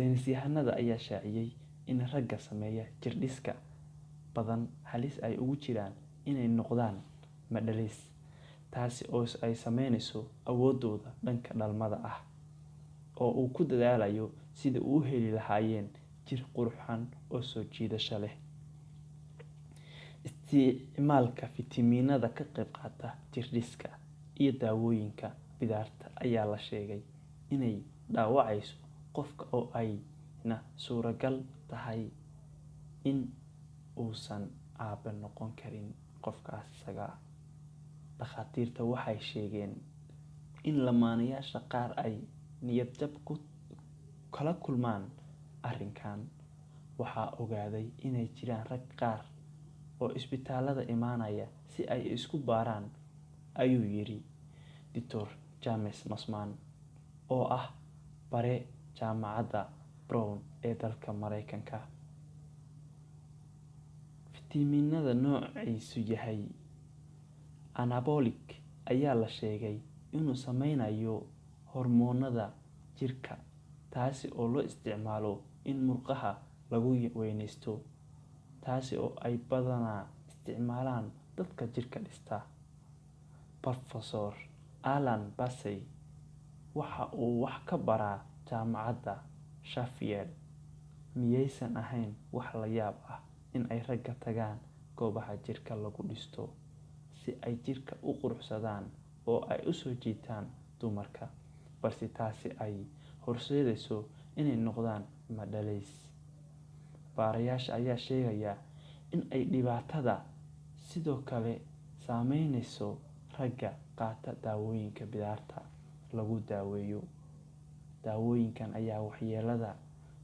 Saynisyahanada ayaa shaaciyay in ragga sameeya jirdhiska badan halis ay ugu jiraan inay noqdaan madhalays, taasi oo ay saameynayso awoodooda dhanka dhalmada ah, oo uu ku dadaalayo sidii uu u heli lahaayeen jir qurxoon oo soo jiidasho leh. Isticmaalka fitamiinada ka qayb qaata jirdhiska iyo daawooyinka bidaarta ayaa la sheegay inay dhaawacayso qofka oo ayna suuragal tahay in uusan aabe noqon karin qofkaas isaga ah. Dhakhaatiirta waxay sheegeen in lamaanayaasha qaar ay niyad jab kala kulmaan arrinkan. Waxaa ogaaday inay jiraan rag qaar oo isbitaalada imaanaya si ay isku baaraan, ayuu yiri Dr. James Marsman, oo ah bare jaamacadda Brown ee dalka Mareykanka. Fitamiinada noociisu yahay anabolic ayaa la sheegay inuu sameynayo hormoonnada jirka, taasi oo loo isticmaalo in murqaha lagu weynaysto, taasi oo ay badanaa isticmaalaan dadka jirka dhista. Professor Alan Basey waxa uu wax ka baraa jaamacadda Sheffield. Miyaysan ahayn wax la yaab ah in ay ragga tagaan goobaha jirka lagu dhisto si ay jirka u quruxsadaan oo ay u soo jiitaan dumarka, balse taasi ay horseedayso inay noqdaan madhalays? Baarayaasha ayaa sheegaya in ay dhibaatada sidoo kale saameynayso ragga qaata daawooyinka bidaarta lagu daweeyo. Daawooyinkan ayaa waxyeellada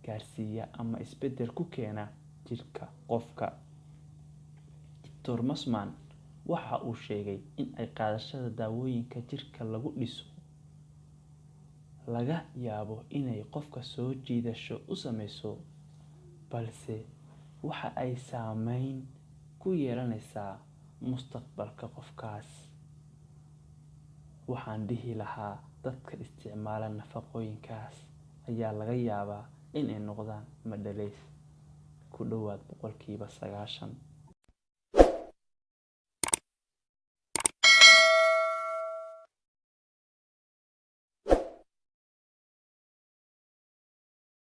gaarsiiya ama isbeddel ku keena jirka qofka. Dr. Marsman waxa uu sheegay in ay qaadashada daawooyinka jirka lagu dhiso laga yaabo inay qofka soo jiidasho u sameyso, balse waxa ay saameyn ku yeelanaysaa mustaqbalka qofkaas. Waxaan dhihi lahaa dadka isticmaala nafaqooyinkaas ayaa laga yaabaa inay noqdaan madhalays ku dhawaad 90%.